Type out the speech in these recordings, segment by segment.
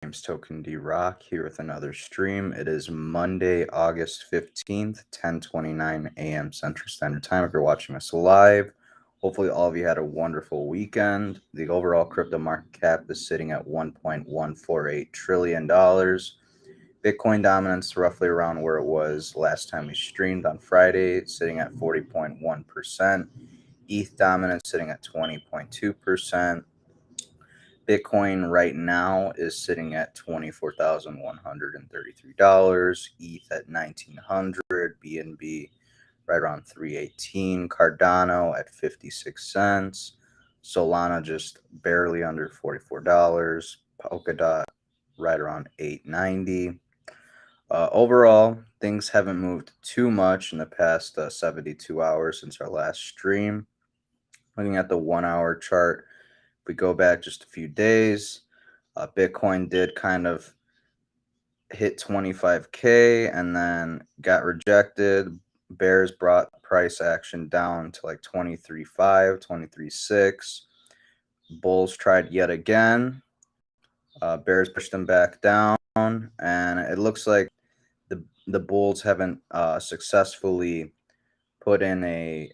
name's Token D Rock here with another stream. It is Monday, August 15th, 10:29 a.m. Central Standard Time. If you're watching us live, hopefully all of you had a wonderful weekend. The overall crypto market cap is sitting at $1.148 trillion. Bitcoin dominance roughly around where it was last time we streamed on Friday, sitting at 40.1%. ETH dominance sitting at 20.2%. Bitcoin right now is sitting at $24,133, ETH at 1900, BNB right around 318, Cardano at 56 cents, Solana just barely under $44, Polkadot right around 890. Overall, things haven't moved too much in the past 72 hours since our last stream. Looking at the 1 hour chart, if we go back just a few days, Bitcoin did kind of hit 25K and then got rejected. Bears brought price action down to like 23.5, 23.6. Bulls tried yet again. Bears pushed them back down, and it looks like the Bulls haven't successfully put in a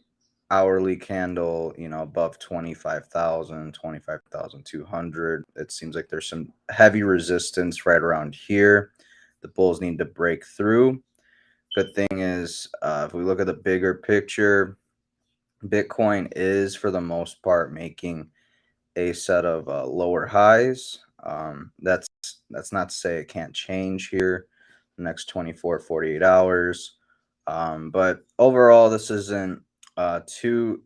hourly candle, above 25,000, 25,200. It seems like there's some heavy resistance right around here. The bulls need to break through. Good thing is, if we look at the bigger picture, Bitcoin is for the most part making a set of lower highs. That's not to say it can't change here the next 24, 48 hours. But overall, this isn't too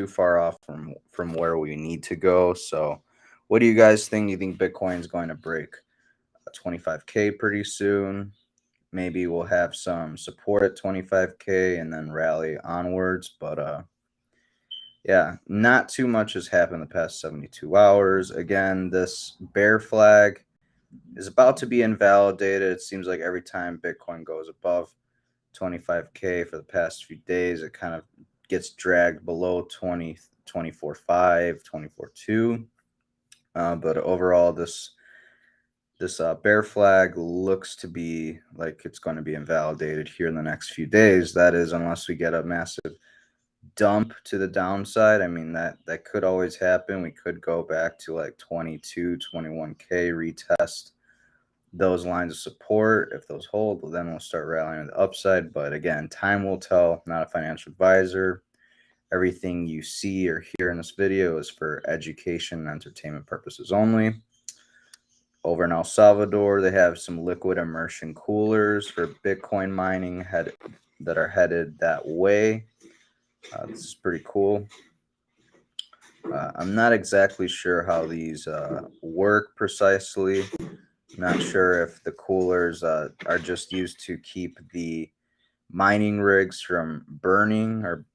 far off from where we need to go. So, what do you guys think? Do you think Bitcoin is going to break 25K pretty soon? Maybe we'll have some support at 25K and then rally onwards. But yeah, not too much has happened the past 72 hours. Again, this bear flag is about to be invalidated. It seems like every time Bitcoin goes above 25K for the past few days, it kind of gets dragged below 24.5, 24.2. But overall, this bear flag looks to be like it's going to be invalidated here in the next few days. That is, unless we get a massive dump to the downside. I mean, that could always happen. We could go back to like 22, 21K, retest those lines of support. If those hold, well, then we'll start rallying on the upside. But again, time will tell. Not a financial advisor. Everything you see or hear in this video is for education and entertainment purposes only. Over in El Salvador, they have some liquid immersion coolers for Bitcoin mining that are headed that way. This is pretty cool. I'm not exactly sure how these work precisely. Not sure if the coolers are just used to keep the mining rigs from burning or,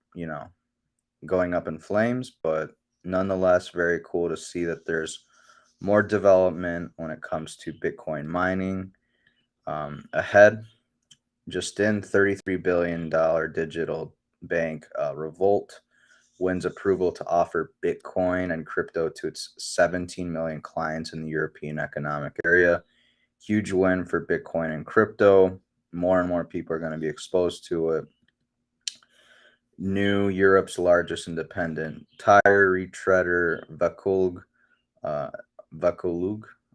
going up in flames, but nonetheless, very cool to see that there's more development when it comes to Bitcoin mining ahead. Just in $33 billion digital bank Revolt wins approval to offer Bitcoin and crypto to its 17 million clients in the European Economic Area. Huge win for Bitcoin and crypto. More and more people are going to be exposed to it. New Europe's largest independent tire retreader, Vakulug,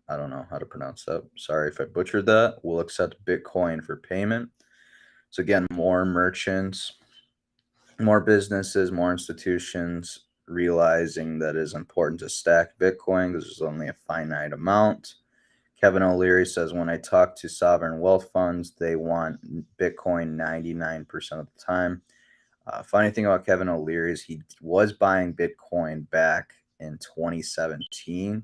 I don't know how to pronounce that. Sorry if I butchered that. Will accept Bitcoin for payment. So again, more merchants, more businesses, more institutions realizing that it is important to stack Bitcoin because there's only a finite amount. Kevin O'Leary says, when I talk to sovereign wealth funds, they want Bitcoin 99% of the time. Funny thing about Kevin O'Leary is he was buying Bitcoin back in 2017.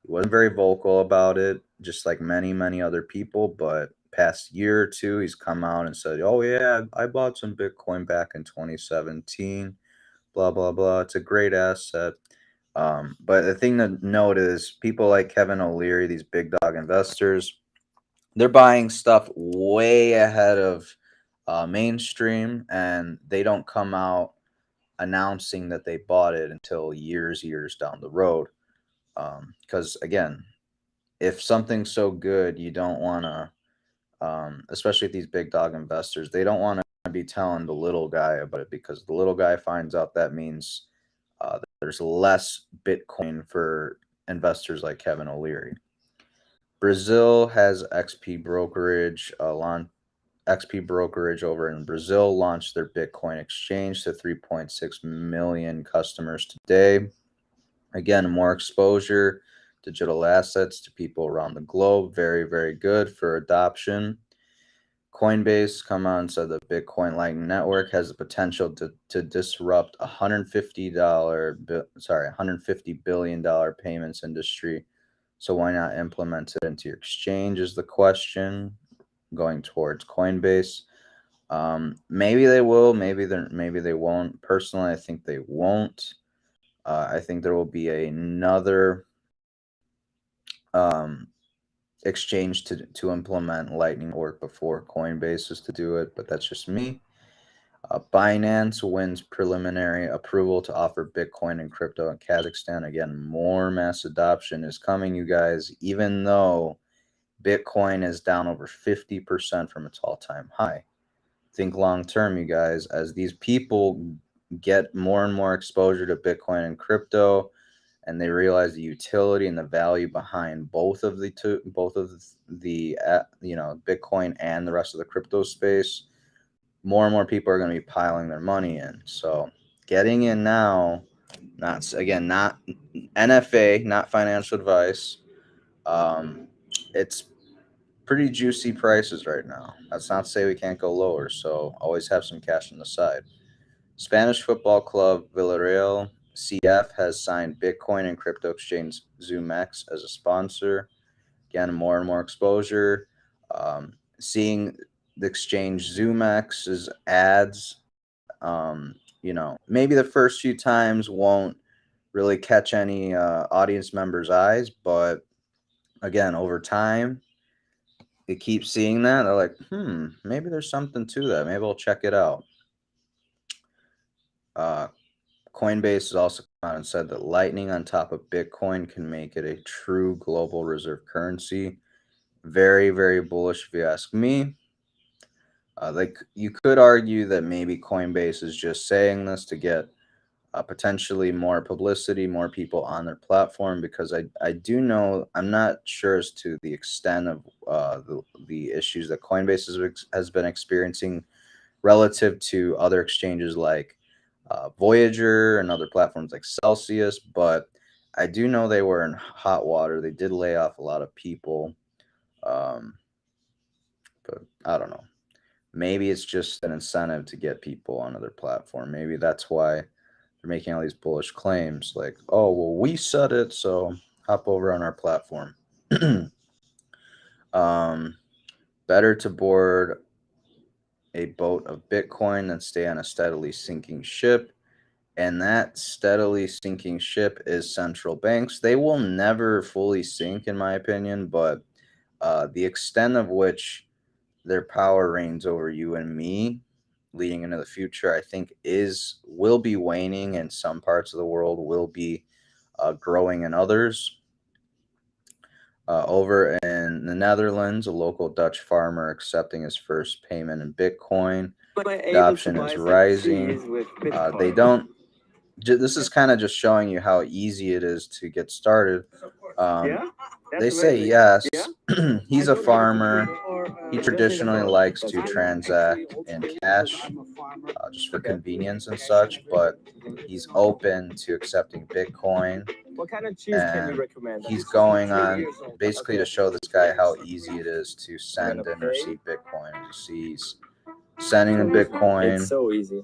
He wasn't very vocal about it, just like many, many other people. But past year or two, he's come out and said, oh, yeah, I bought some Bitcoin back in 2017, blah, blah, blah. It's a great asset. But the thing to note is people like Kevin O'Leary, these big dog investors, they're buying stuff way ahead of mainstream, and they don't come out announcing that they bought it until years down the road. Because again, if something's so good, you don't want to, especially with these big dog investors, they don't want to be telling the little guy about it, because the little guy finds out, that means there's less Bitcoin for investors like Kevin O'Leary. Brazil has XP brokerage over in Brazil launched their Bitcoin exchange to 3.6 million customers today. Again, more exposure, digital assets to people around the globe. Very, very good for adoption. Coinbase come out and said the Bitcoin Lightning Network has the potential to disrupt $150 billion payments industry. So why not implement it into your exchange is the question going towards Coinbase. Maybe they will, maybe they won't. Personally, I think they won't. I think there will be another um, exchange to implement Lightning Network before Coinbase is to do it, but that's just me. Binance wins preliminary approval to offer Bitcoin and crypto in Kazakhstan. Again, more mass adoption is coming, you guys, even though Bitcoin is down over 50% from its all-time high. Think long term, you guys, as these people get more and more exposure to Bitcoin and crypto, and they realize the utility and the value behind both of the Bitcoin and the rest of the crypto space, more and more people are going to be piling their money in. So getting in now, not NFA, not financial advice. It's pretty juicy prices right now. That's not to say we can't go lower, so always have some cash on the side. Spanish football club Villarreal CF has signed Bitcoin and crypto exchange ZoomX as a sponsor. Again, more and more exposure. Seeing the exchange ZoomX's ads, maybe the first few times won't really catch any audience members' eyes, but again, over time, they keep seeing that. They're like, maybe there's something to that. Maybe I'll check it out. Coinbase has also come out and said that Lightning on top of Bitcoin can make it a true global reserve currency. Very, very bullish if you ask me. Like, you could argue that maybe Coinbase is just saying this to get potentially more publicity, more people on their platform, because I do know, I'm not sure as to the extent of the issues that Coinbase has been experiencing relative to other exchanges like Voyager and other platforms like Celsius, but I do know they were in hot water. They did lay off a lot of people, but I don't know. Maybe it's just an incentive to get people onto their platform. Maybe that's why they're making all these bullish claims like, oh, well, we said it, so hop over on our platform. Better to board a boat of Bitcoin than stay on a steadily sinking ship. And that steadily sinking ship is central banks. They will never fully sink, in my opinion, but the extent of which their power reigns over you and me leading into the future, I think will be waning in some parts of the world, will be growing in others. Over in the Netherlands, a local Dutch farmer accepting his first payment in Bitcoin. Adoption is rising. They don't. This is kind of just showing you how easy it is to get started. They say yes. He's a farmer. He traditionally likes to transact in cash, just for convenience and such, but he's open to accepting Bitcoin. What kind of cheese can you And recommend? he's going on basically to show this guy how easy it is to send and receive Bitcoin. You see, he's sending the Bitcoin. It's so easy.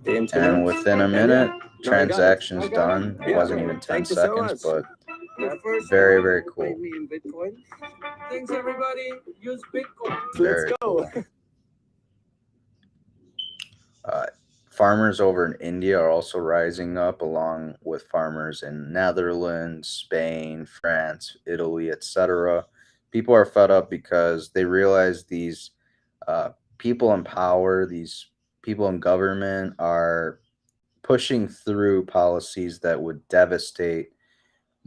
And within a minute, transaction's done. It wasn't even 10 seconds, but very, very cool. Thanks, everybody. Use Bitcoin. Very cool. Farmers over in India are also rising up, along with farmers in Netherlands, Spain, France, Italy, etc. People are fed up because they realize these people in power, these people in government, are pushing through policies that would devastate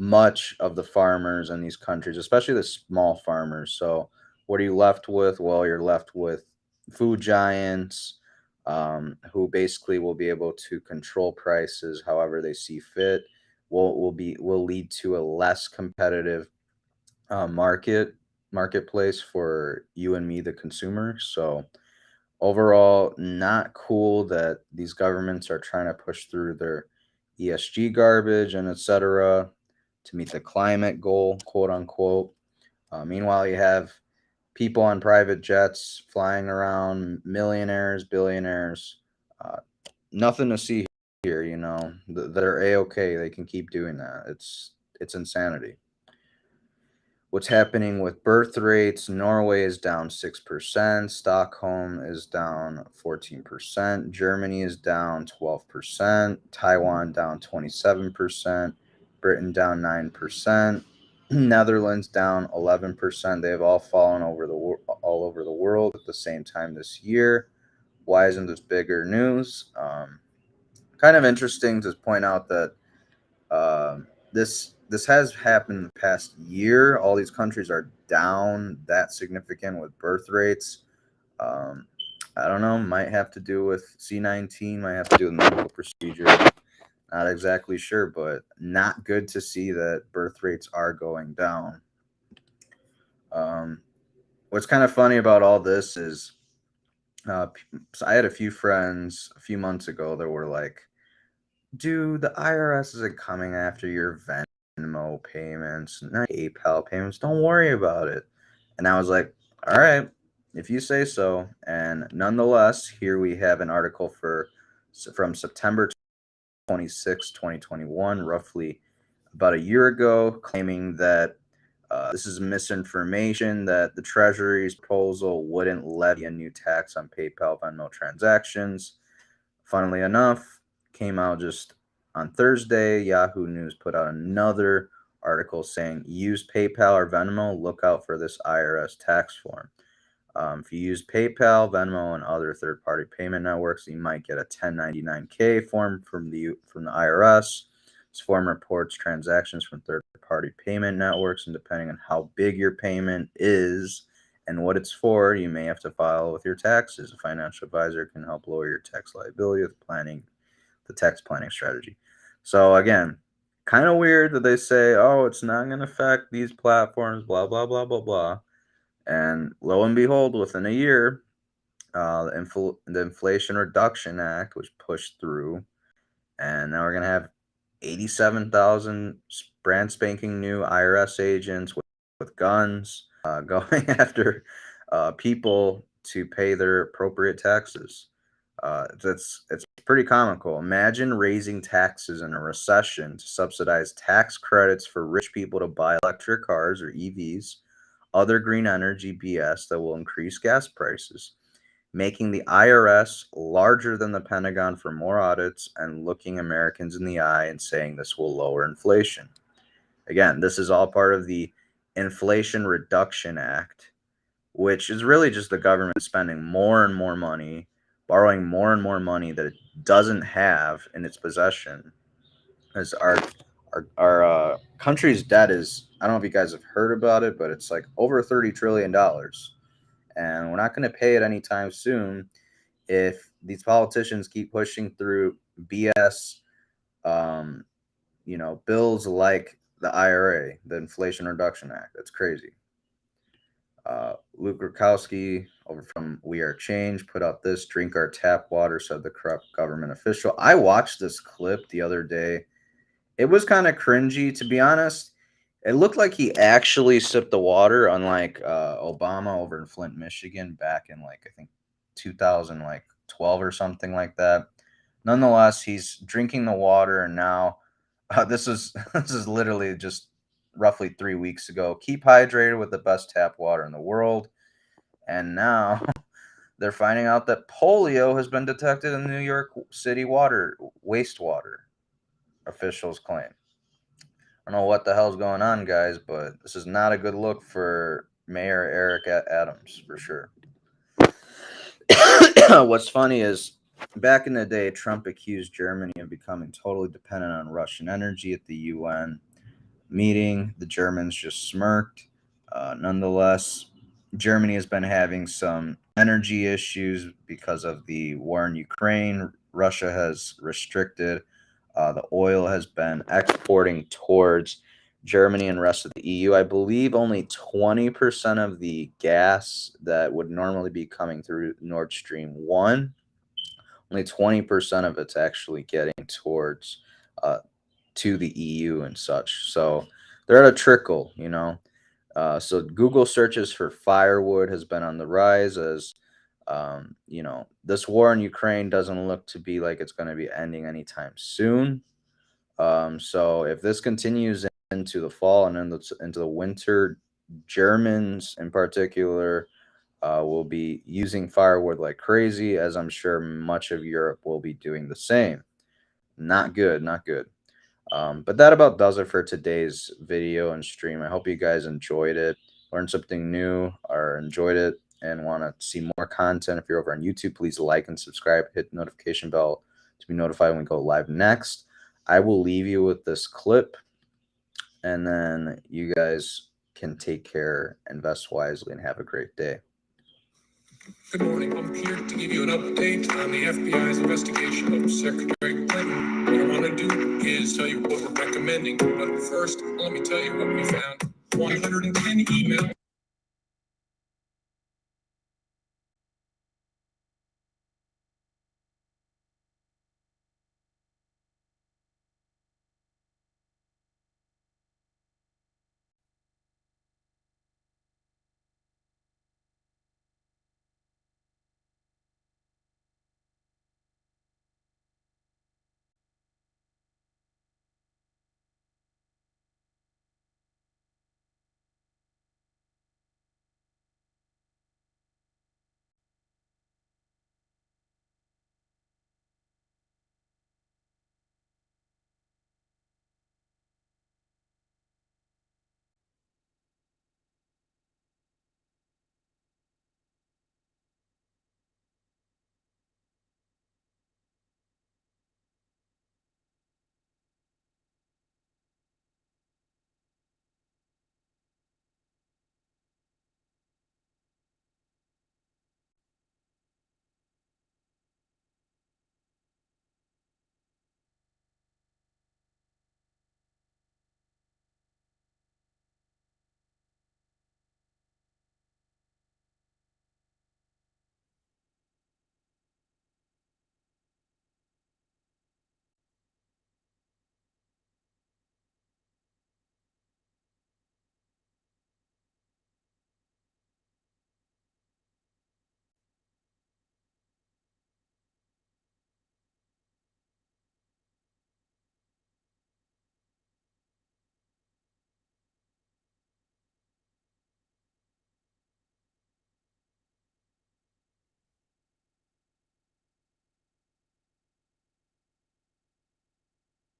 much of the farmers in these countries, especially the small farmers. So, what are you left with? Well, you're left with food giants who basically will be able to control prices however they see fit. Will lead to a less competitive marketplace for you and me, the consumer. So overall, not cool that these governments are trying to push through their ESG garbage and etc. to meet the climate goal, quote unquote. Meanwhile, you have people on private jets flying around, millionaires, billionaires. Uh, Nothing to see here, you know. They're a okay. They can keep doing that. It's insanity. What's happening with birth rates? Norway is down 6%, Stockholm is down 14%, Germany is down 12%, Taiwan down 27%, Britain down 9%, Netherlands down 11%. They've all fallen all over the world at the same time this year. Why isn't this bigger news? Kind of interesting to point out that this has happened in the past year. All these countries are down that significant with birth rates. Um, I don't know. Might have to do with C-19. Might have to do with medical procedure. Not exactly sure, but not good to see that birth rates are going down. Um, what's kind of funny about all this is, so I had a few friends a few months ago that were like, dude, the IRS isn't coming after your Venmo payments, not PayPal payments. Don't worry about it. And I was like, all right, if you say so. And nonetheless, here we have an article from September 26, 2021, roughly about a year ago, claiming that this is misinformation, that the Treasury's proposal wouldn't levy a new tax on PayPal Venmo transactions. Funnily enough, came out just on Thursday. Yahoo News put out another article saying use PayPal or Venmo, look out for this IRS tax form. If you use PayPal, Venmo, and other third-party payment networks, you might get a 1099-K form from the IRS. This form reports transactions from third-party payment networks, and depending on how big your payment is and what it's for, you may have to file with your taxes. A financial advisor can help lower your tax liability with the tax planning strategy. So again, kind of weird that they say, "Oh, it's not going to affect these platforms," blah blah blah blah blah. And lo and behold, within a year, the Inflation Reduction Act was pushed through, and now we're going to have 87,000 brand spanking new IRS agents with guns going after people to pay their appropriate taxes. It's pretty comical. Imagine raising taxes in a recession to subsidize tax credits for rich people to buy electric cars or EVs, other green energy BS that will increase gas prices, making the IRS larger than the Pentagon for more audits and looking Americans in the eye and saying this will lower inflation. Again, this is all part of the Inflation Reduction Act, which is really just the government spending more and more money, borrowing more and more money that it doesn't have in its possession. As our country's debt is, I don't know if you guys have heard about it, but it's like over $30 trillion, and we're not going to pay it anytime soon if these politicians keep pushing through BS, um, bills like the IRA, the Inflation Reduction Act. That's crazy. Luke Rukowski over from We Are Change put out this: drink our tap water, said the corrupt government official. I watched this clip the other day. It was kind of cringy, to be honest. It looked like he actually sipped the water, unlike Obama over in Flint, Michigan, back in like I think 2012 or something like that. Nonetheless, he's drinking the water, and now this is this is literally just roughly 3 weeks ago. Keep hydrated with the best tap water in the world, and now they're finding out that polio has been detected in New York City wastewater. Officials claim. I don't know what the hell's going on, guys, but this is not a good look for Mayor Eric Adams for sure. What's funny is back in the day, Trump accused Germany of becoming totally dependent on Russian energy at the UN. meeting. The Germans just smirked. Nonetheless, Germany has been having some energy issues because of the war in Ukraine. Russia has restricted the oil has been exporting towards Germany and rest of the EU. I believe only 20% of the gas that would normally be coming through Nord Stream 1, only 20% of it's actually getting towards uh, to the EU and such. So they're at a trickle, you know. So Google searches for firewood has been on the rise as this war in Ukraine doesn't look to be like it's going to be ending anytime soon. So if this continues into the fall and into the winter, Germans in particular will be using firewood like crazy, as I'm sure much of Europe will be doing the same. Not good, not good. But that about does it for today's video and stream. I hope you guys enjoyed it, learned something new, or enjoyed it, and want to see more content. If you're over on YouTube, please like and subscribe, hit the notification bell to be notified when we go live next. I will leave you with this clip, and then you guys can take care, invest wisely, and have a great day. Good morning. I'm here to give you an update on the FBI's investigation of Secretary Clinton. What I want to do is tell you what we're recommending. But first, let me tell you what we found. 110 emails.